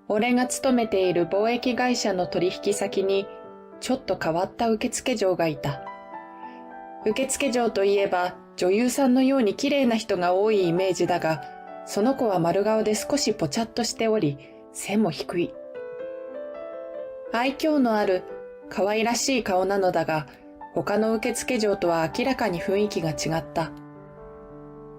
俺が勤めている貿易会社の取引先にちょっと変わった受付嬢がいた。受付嬢といえば女優さんのように綺麗な人が多いイメージだが、その子は丸顔で少しぽちゃっとしており、背も低い。愛嬌のある可愛らしい顔なのだが、他の受付嬢とは明らかに雰囲気が違った。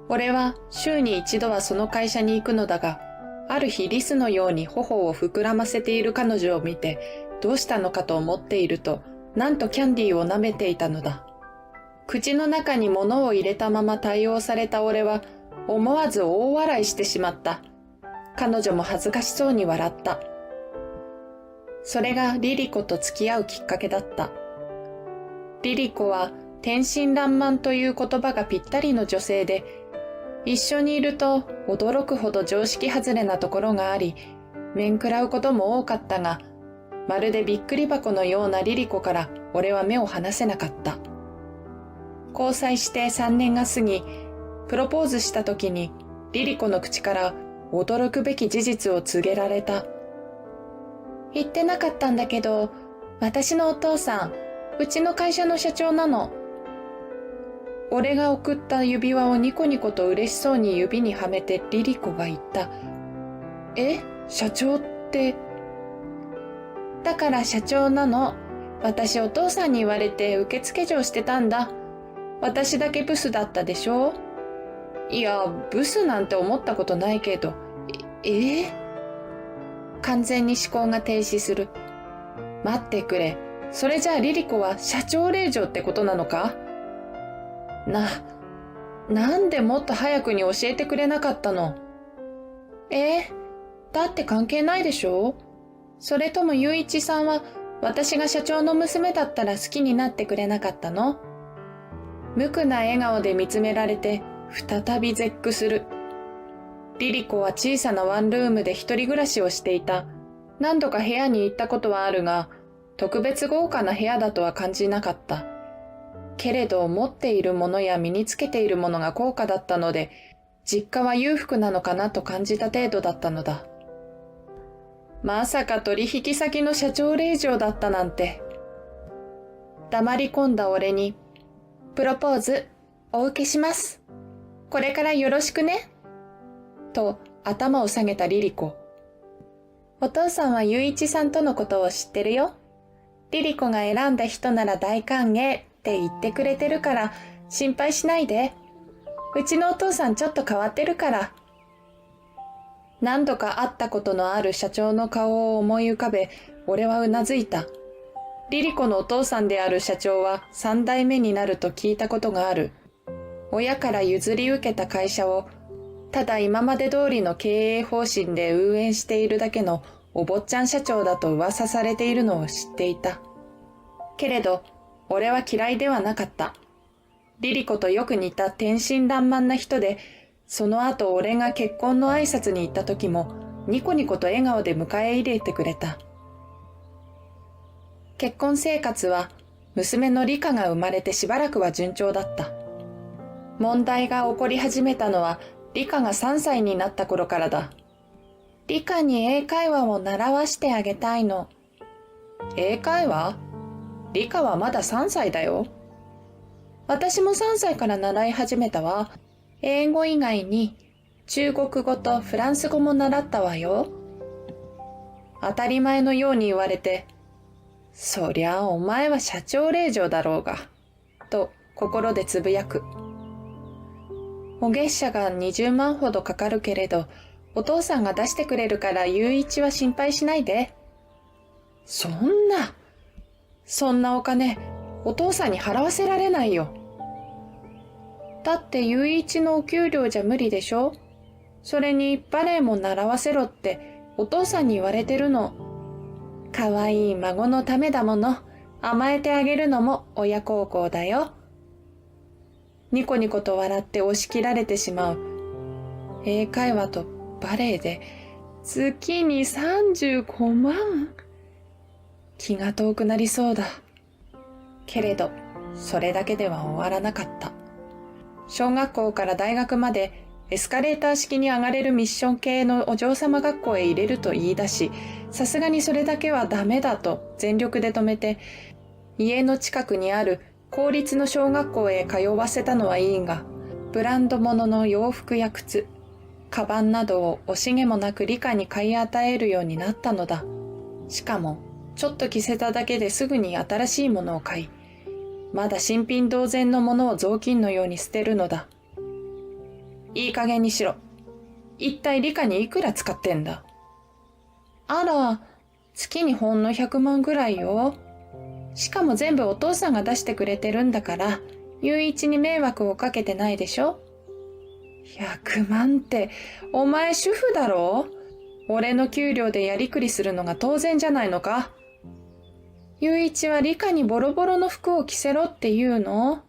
俺は週に一度はその会社に行くのだが、ある日リスのように頬を膨らませている彼女を見て、どうしたのかと思っていると、なんとキャンディーを舐めていたのだ。口の中に物を入れたまま対応された俺は、思わず大笑いしてしまった。彼女も恥ずかしそうに笑った。それがリリコと付き合うきっかけだった。リリコは天真爛漫という言葉がぴったりの女性で、一緒にいると驚くほど常識外れなところがあり、面食らうことも多かったが、まるでびっくり箱のようなリリコから俺は目を離せなかった。交際して3年が過ぎ、プロポーズした時にリリコの口から驚くべき事実を告げられた。言ってなかったんだけど、私のお父さん、うちの会社の社長なの。俺が送った指輪をニコニコと嬉しそうに指にはめてリリコが言った。え、社長って。だから社長なの。私お父さんに言われて受付嬢してたんだ。私だけブスだったでしょ。いや、ブスなんて思ったことないけど。完全に思考が停止する。待ってくれ。それじゃあリリコは社長令嬢ってことなのか？なんでもっと早くに教えてくれなかったの？だって関係ないでしょ？それとも雄一さんは私が社長の娘だったら好きになってくれなかったの？無垢な笑顔で見つめられて再び絶句する。リリコは小さなワンルームで一人暮らしをしていた。何度か部屋に行ったことはあるが、特別豪華な部屋だとは感じなかった。けれど持っているものや身につけているものが高価だったので、実家は裕福なのかなと感じた程度だったのだ。まさか取引先の社長令嬢だったなんて。黙り込んだ俺に、プロポーズお受けします。これからよろしくね。と頭を下げたリリコ。お父さんは雄一さんとのことを知ってるよ。リリコが選んだ人なら大歓迎って言ってくれてるから心配しないで。うちのお父さんちょっと変わってるから。何度か会ったことのある社長の顔を思い浮かべ、俺はうなずいた。リリコのお父さんである社長は3代目になると聞いたことがある。親から譲り受けた会社を、ただ今まで通りの経営方針で運営しているだけのお坊ちゃん社長だと噂されているのを知っていた。けれど、俺は嫌いではなかった。リリコとよく似た天真爛漫な人で、その後俺が結婚の挨拶に行った時も、ニコニコと笑顔で迎え入れてくれた。結婚生活は、娘のリカが生まれてしばらくは順調だった。問題が起こり始めたのは、リカが3歳になった頃からだ。リカに英会話を習わしてあげたいの。英会話？リカはまだ3歳だよ。私も3歳から習い始めたわ。英語以外に中国語とフランス語も習ったわよ。当たり前のように言われて、そりゃお前は社長令嬢だろうが、と心でつぶやく。お月謝が20万ほどかかるけれど、お父さんが出してくれるから雄一は心配しないで。そんなお金、お父さんに払わせられないよ。だって雄一のお給料じゃ無理でしょ。それにバレエも習わせろってお父さんに言われてるの。かわいい孫のためだもの。甘えてあげるのも親孝行だよ。ニコニコと笑って押し切られてしまう。英会話とバレエで月に35万。気が遠くなりそうだ。けれど、それだけでは終わらなかった。小学校から大学までエスカレーター式に上がれるミッション系のお嬢様学校へ入れると言い出し、さすがにそれだけはダメだと全力で止めて、家の近くにある公立の小学校へ通わせたのはいいが、ブランド物の洋服や靴、カバンなどを惜しげもなく理科に買い与えるようになったのだ。しかも、ちょっと着せただけですぐに新しいものを買い、まだ新品同然のものを雑巾のように捨てるのだ。いい加減にしろ。一体理科にいくら使ってんだ。あら、月にほんの100万ぐらいよ。しかも全部お父さんが出してくれてるんだから、雄一に迷惑をかけてないでしょ。100万って、お前主婦だろ。俺の給料でやりくりするのが当然じゃないのか。雄一は理科にボロボロの服を着せろって言うの？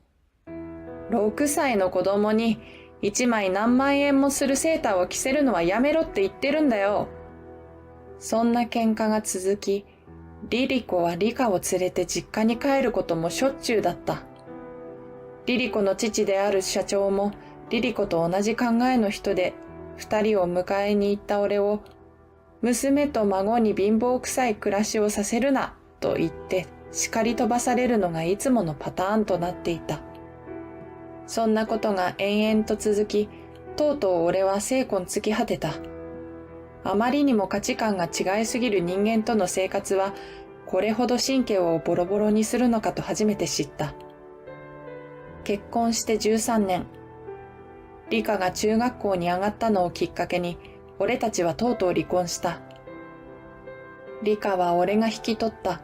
6 歳の子供に1枚何万円もするセーターを着せるのはやめろって言ってるんだよ。そんな喧嘩が続き、リリコは理科を連れて実家に帰ることもしょっちゅうだった。リリコの父である社長もリリコと同じ考えの人で、2人を迎えに行った俺を、娘と孫に貧乏臭い暮らしをさせるなと言って叱り飛ばされるのがいつものパターンとなっていた。そんなことが延々と続き、とうとう俺は精魂尽き果てた。あまりにも価値観が違いすぎる人間との生活は、これほど神経をボロボロにするのかと初めて知った。結婚して13年。理科が中学校に上がったのをきっかけに、俺たちはとうとう離婚した。理科は俺が引き取った。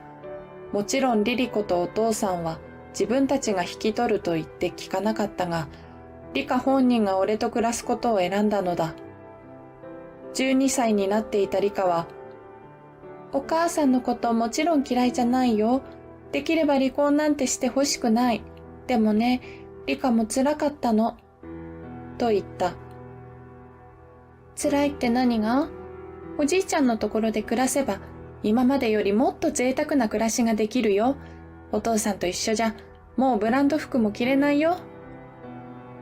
もちろんリリコとお父さんは自分たちが引き取ると言って聞かなかったが、理科本人が俺と暮らすことを選んだのだ。12歳になっていた理科は、お母さんのこともちろん嫌いじゃないよ。できれば離婚なんてしてほしくない。でもね、理科も辛かったの。と言った。辛いって何が？おじいちゃんのところで暮らせば、今までよりもっと贅沢な暮らしができるよ。お父さんと一緒じゃ、もうブランド服も着れないよ。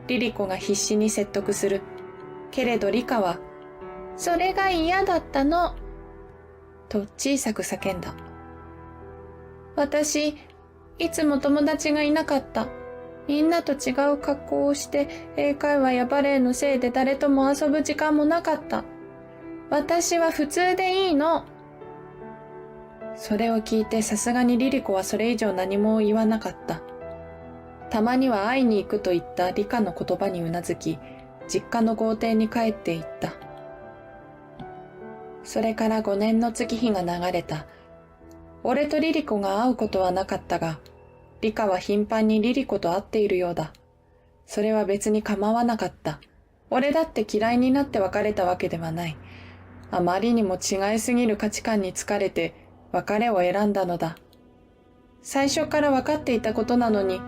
リリコが必死に説得する。けれど理科は、それが嫌だったの。と小さく叫んだ。私、いつも友達がいなかった。みんなと違う格好をして、英会話やバレエのせいで誰とも遊ぶ時間もなかった。私は普通でいいの。それを聞いてさすがにリリコはそれ以上何も言わなかった。たまには会いに行くと言った理科の言葉にうなずき、実家の豪邸に帰って行った。それから5年の月日が流れた。俺とリリコが会うことはなかったが、理科は頻繁にリリコと会っているようだ。それは別に構わなかった。俺だって嫌いになって別れたわけではない。あまりにも違いすぎる価値観に疲れて別れを選んだのだ。最初から分かっていたことなのに、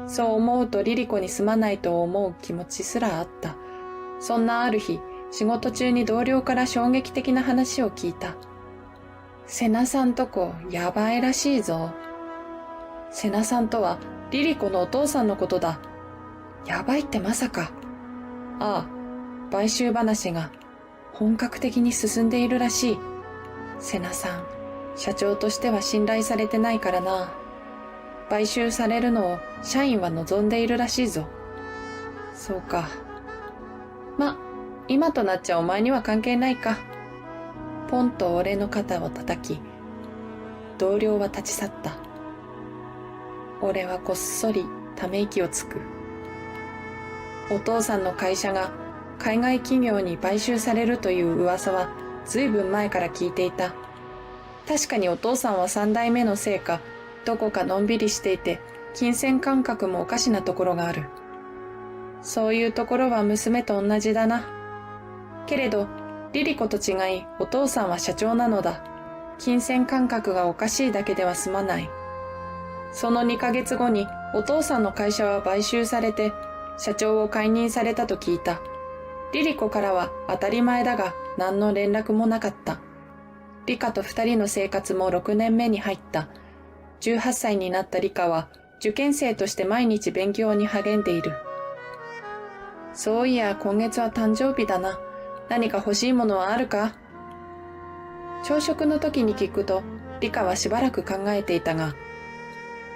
そう思うとリリコにすまないと思う気持ちすらあった。そんなある日、仕事中に同僚から衝撃的な話を聞いた。瀬名さんとこやばいらしいぞ。瀬名さんとはリリコのお父さんのことだ。やばいってまさか。ああ、買収話が本格的に進んでいるらしい。瀬名さん、社長としては信頼されてないからな。買収されるのを社員は望んでいるらしいぞ。そうか。ま、今となっちゃお前には関係ないか。ポンと俺の肩を叩き、同僚は立ち去った。俺はこっそりため息をつく。お父さんの会社が海外企業に買収されるという噂はずいぶん前から聞いていた。確かにお父さんは3代目のせいか、どこかのんびりしていて、金銭感覚もおかしなところがある。そういうところは娘と同じだな。けれど、リリコと違い、お父さんは社長なのだ。金銭感覚がおかしいだけでは済まない。その2ヶ月後にお父さんの会社は買収されて社長を解任されたと聞いた。リリコからは当たり前だが何の連絡もなかった。リカと2人の生活も6年目に入った。18歳になったリカは受験生として毎日勉強に励んでいる。そういや今月は誕生日だな。何か欲しいものはあるか？朝食の時に聞くと、リカはしばらく考えていたが、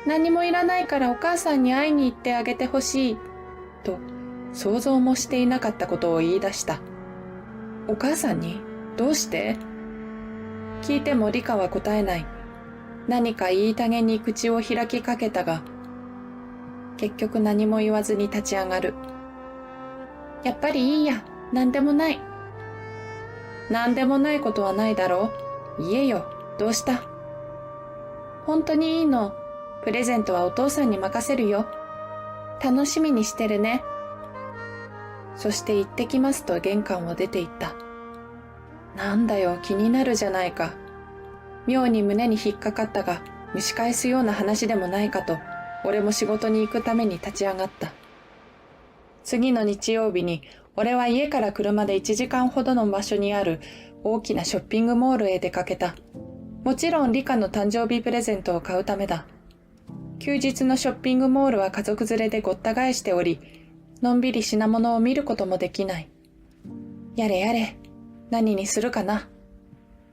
何もいらないからお母さんに会いに行ってあげてほしい、と想像もしていなかったことを言い出した。お母さんに？どうして？聞いてもリカは答えない。何か言いたげに口を開きかけたが、結局何も言わずに立ち上がる。やっぱりいいや、なんでもない。なんでもないことはないだろう。言えよ、どうした？本当にいいの。プレゼントはお父さんに任せるよ。楽しみにしてるね。そして行ってきますと玄関を出て行った。なんだよ、気になるじゃないか。妙に胸に引っかかったが、蒸し返すような話でもないかと、俺も仕事に行くために立ち上がった。次の日曜日に、俺は家から車で1時間ほどの場所にある大きなショッピングモールへ出かけた。もちろんリカの誕生日プレゼントを買うためだ。休日のショッピングモールは家族連れでごった返しており、のんびり品物を見ることもできない。やれやれ、何にするかな。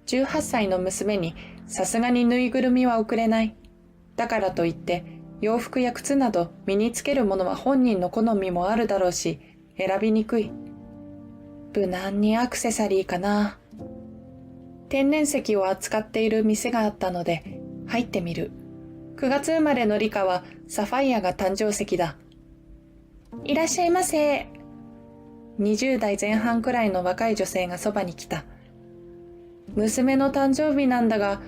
18歳の娘にさすがにぬいぐるみは送れない。だからといって洋服や靴など身につけるものは本人の好みもあるだろうし、選びにくい。無難にアクセサリーかな。天然石を扱っている店があったので入ってみる。9月生まれのリカはサファイアが誕生石だ。いらっしゃいませ。20代前半くらいの若い女性がそばに来た。娘の誕生日なんだが、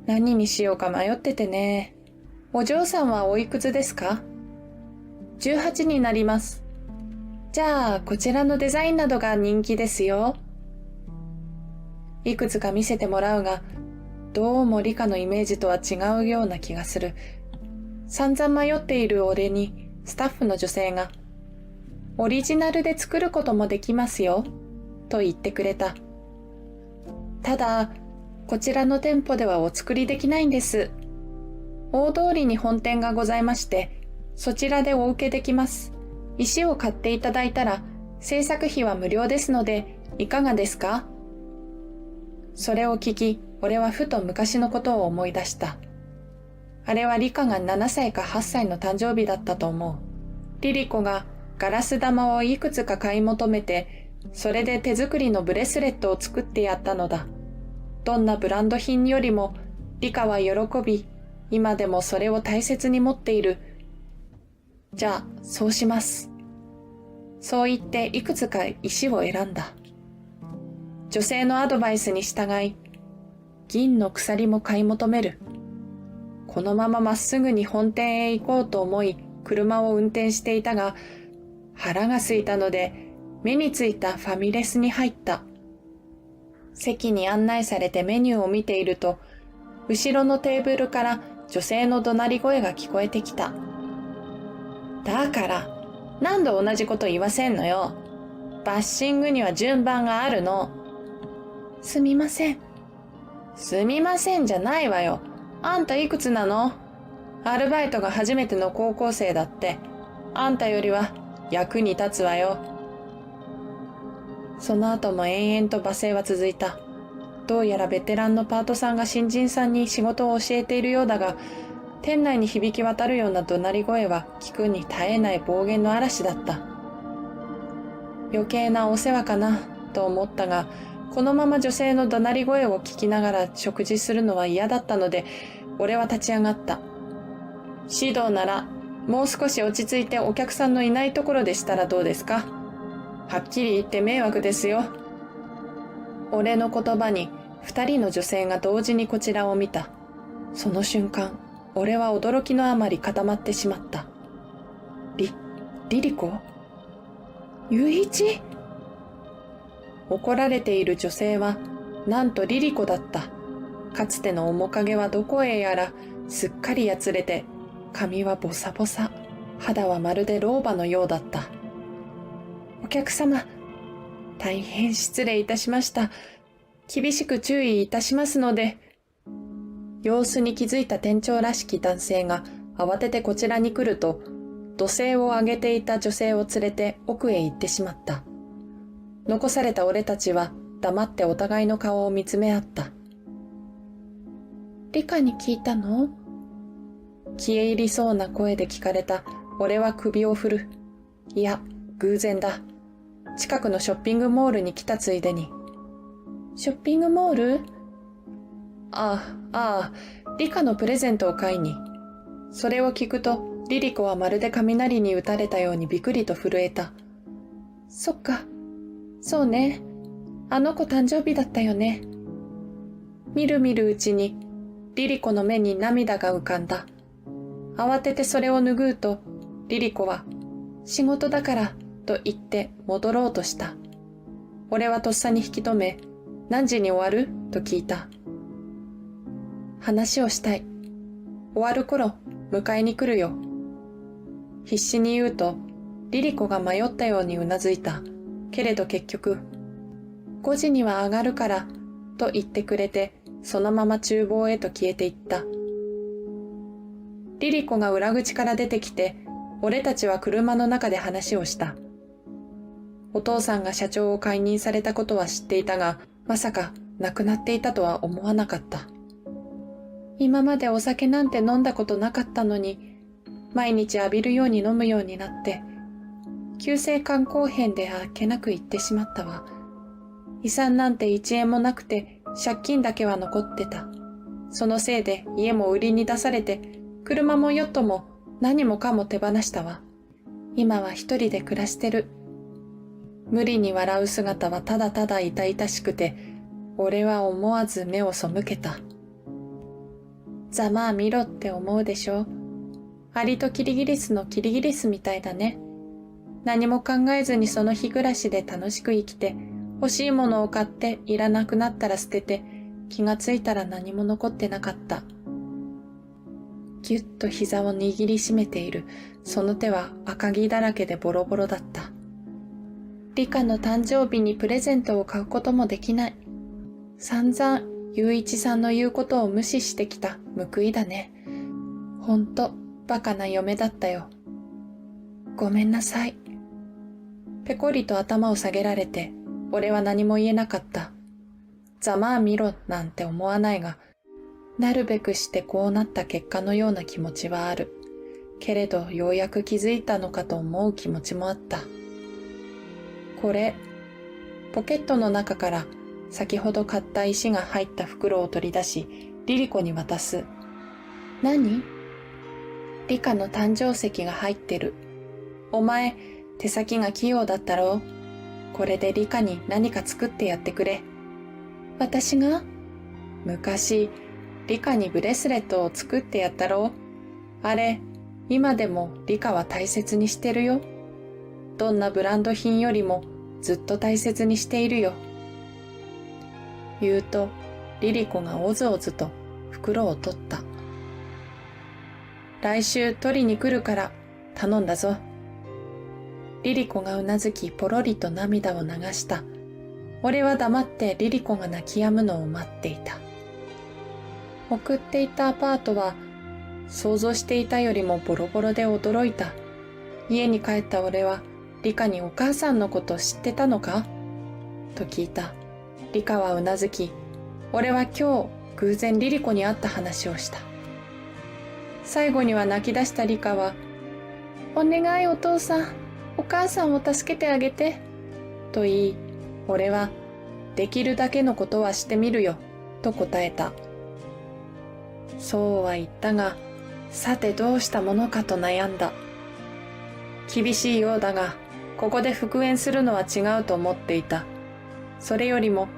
何にしようか迷っててね。お嬢さんはおいくつですか？18になります。じゃあ、こちらのデザインなどが人気ですよ。いくつか見せてもらうが、どうもリカのイメージとは違うような気がする。散々迷っている俺に、スタッフの女性が、オリジナルで作ることもできますよ、と言ってくれた。ただ、こちらの店舗ではお作りできないんです。大通りに本店がございまして、そちらでお受けできます。石を買っていただいたら、制作費は無料ですので、いかがですか？それを聞き、俺はふと昔のことを思い出した。あれはリカが7歳か8歳の誕生日だったと思う。リリコがガラス玉をいくつか買い求めて、それで手作りのブレスレットを作ってやったのだ。どんなブランド品よりも、リカは喜び、今でもそれを大切に持っている。じゃあ、そうします。そう言っていくつか石を選んだ。女性のアドバイスに従い、銀の鎖も買い求める。このまままっすぐに本店へ行こうと思い、車を運転していたが、腹が空いたので、目についたファミレスに入った。席に案内されてメニューを見ていると、後ろのテーブルから女性の怒鳴り声が聞こえてきた。だから、何度同じこと言わせんのよ。バッシングには順番があるの。すみません。すみませんじゃないわよ。あんたいくつなの？アルバイトが初めての高校生だって、あんたよりは役に立つわよ。その後も延々と罵声は続いた。どうやらベテランのパートさんが新人さんに仕事を教えているようだが、店内に響き渡るような怒鳴り声は聞くに耐えない暴言の嵐だった。余計なお世話かなと思ったが、このまま女性の怒鳴り声を聞きながら食事するのは嫌だったので、俺は立ち上がった。指導なら、もう少し落ち着いてお客さんのいないところでしたらどうですか？はっきり言って迷惑ですよ。俺の言葉に2人の女性が同時にこちらを見た。その瞬間、俺は驚きのあまり固まってしまった。リリコ？ユイチ？怒られている女性は、なんとリリコだった。かつての面影はどこへやら、すっかりやつれて、髪はボサボサ、肌はまるで老婆のようだった。お客様、大変失礼いたしました。厳しく注意いたしますので。様子に気づいた店長らしき男性が慌ててこちらに来ると、土星をあげていた女性を連れて奥へ行ってしまった。残された俺たちは黙ってお互いの顔を見つめ合った。リカに聞いたの？消え入りそうな声で聞かれた。俺は首を振る。いや、偶然だ。近くのショッピングモールに来たついでに。ショッピングモール？リカのプレゼントを買いに。それを聞くと、リリコはまるで雷に打たれたようにビクリと震えた。そっか。そうね。あの子誕生日だったよね。みるみるうちに、リリコの目に涙が浮かんだ。慌ててそれを拭うと、リリコは、仕事だから、と言って戻ろうとした。俺はとっさに引き止め、何時に終わる？と聞いた。話をしたい。終わる頃、迎えに来るよ。必死に言うと、リリコが迷ったようにうなずいた。けれど結局、5時には上がるから、と言ってくれて、そのまま厨房へと消えていった。リリコが裏口から出てきて、俺たちは車の中で話をした。お父さんが社長を解任されたことは知っていたが、まさか亡くなっていたとは思わなかった。今までお酒なんて飲んだことなかったのに、毎日浴びるように飲むようになって、急性肝硬変であっけなく言ってしまったわ。遺産なんて1円もなくて借金だけは残ってた。そのせいで家も売りに出されて、車もヨットも何もかも手放したわ。今は一人で暮らしてる。無理に笑う姿はただただ痛々しくて、俺は思わず目を背けた。ざまあ見ろって思うでしょ。アリとキリギリスのキリギリスみたいだね。何も考えずにその日暮らしで楽しく生きて、欲しいものを買っていらなくなったら捨てて、気がついたら何も残ってなかった。ぎゅっと膝を握りしめている。その手は赤木だらけでボロボロだった。リカの誕生日にプレゼントを買うこともできない。散々、雄一さんの言うことを無視してきた報いだね。ほんと、バカな嫁だったよ。ごめんなさい。ぺこりと頭を下げられて、俺は何も言えなかった。ざまあ見ろなんて思わないが、なるべくしてこうなった結果のような気持ちはある。けれどようやく気づいたのかと思う気持ちもあった。これ、ポケットの中から先ほど買った石が入った袋を取り出し、リリコに渡す。何？リカの誕生石が入ってる。お前、手先が器用だったろう。これでリカに何か作ってやってくれ。私が？昔、リカにブレスレットを作ってやったろう。あれ、今でもリカは大切にしてるよ。どんなブランド品よりもずっと大切にしているよ。言うと、リリコがおずおずと袋を取った。来週取りに来るから頼んだぞ。リリコがうなずきポロリと涙を流した。俺は黙ってリリコが泣き止むのを待っていた。送っていたアパートは想像していたよりもボロボロで驚いた。家に帰った俺はリカにお母さんのこと知ってたのかと聞いた。リカはうなずき、俺は今日偶然リリコに会った話をした。最後には泣き出したリカは、お願いお父さん、お母さんを助けてあげて、と言い、俺はできるだけのことはしてみるよ、と答えた。そうは言ったが、さてどうしたものかと悩んだ。厳しいようだが、ここで復縁するのは違うと思っていた。それよりも、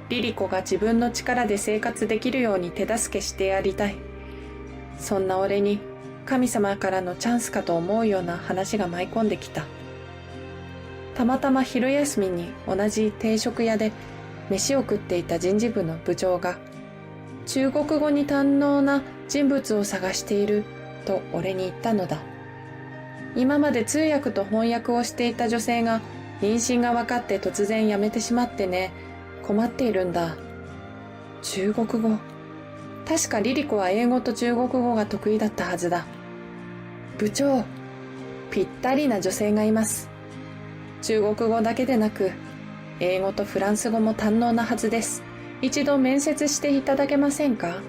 リリコが自分の力で生活できるように手助けしてやりたい。そんな俺に神様からのチャンスかと思うような話が舞い込んできた。たまたま昼休みに同じ定食屋で飯を食っていた人事部の部長が、中国語に堪能な人物を探していると俺に言ったのだ。今まで通訳と翻訳をしていた女性が妊娠が分かって突然辞めてしまってね、困っているんだ。中国語。確かリリコは英語と中国語が得意だったはずだ。部長、ぴったりな女性がいます。中国語だけでなく、英語とフランス語も堪能なはずです。一度面接していただけませんか？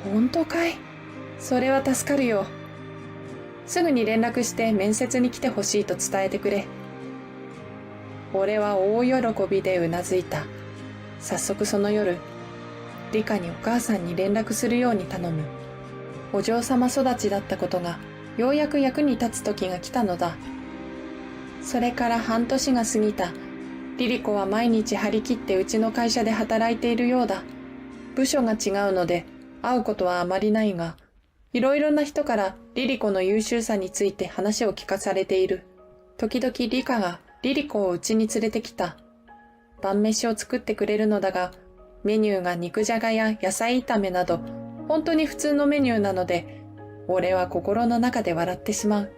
本当かい？それは助かるよ。すぐに連絡して面接に来てほしいと伝えてくれ。俺は大喜びでうなずいた。早速その夜、リカにお母さんに連絡するように頼む。お嬢様育ちだったことがようやく役に立つ時が来たのだ。それから半年が過ぎた。リリコは毎日張り切ってうちの会社で働いているようだ。部署が違うので会うことはあまりないが、いろいろな人からリリコの優秀さについて話を聞かされている。時々リカがリリコをうちに連れてきた。晩飯を作ってくれるのだが、メニューが肉じゃがや野菜炒めなど、本当に普通のメニューなので、俺は心の中で笑ってしまう。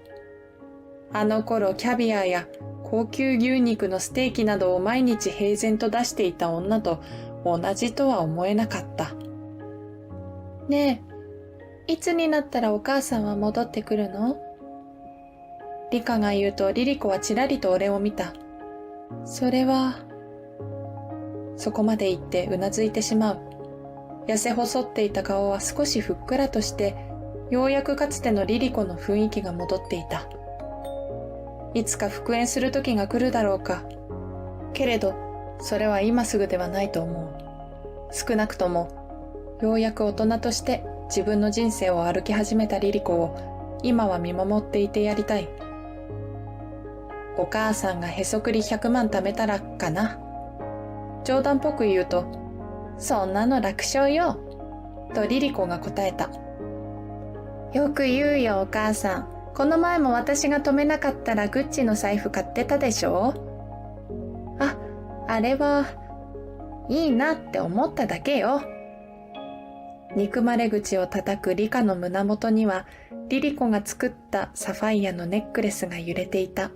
あの頃キャビアや高級牛肉のステーキなどを毎日平然と出していた女と同じとは思えなかった。ねえ、いつになったらお母さんは戻ってくるの？リカが言うとリリコはちらりと俺を見た。それは、そこまで言ってうなずいてしまう。痩せ細っていた顔は少しふっくらとして、ようやくかつてのリリコの雰囲気が戻っていた。いつか復縁する時が来るだろうか。けれど、それは今すぐではないと思う。少なくとも、ようやく大人として自分の人生を歩き始めたリリコを今は見守っていてやりたい。お母さんがへそくり100万貯めたらかな。冗談っぽく言うと、そんなの楽勝よ、とリリコが答えた。よく言うよお母さん。この前も私が止めなかったらグッチの財布買ってたでしょ？あれはいいなって思っただけよ。憎まれ口を叩くリカの胸元にはリリコが作ったサファイアのネックレスが揺れていた。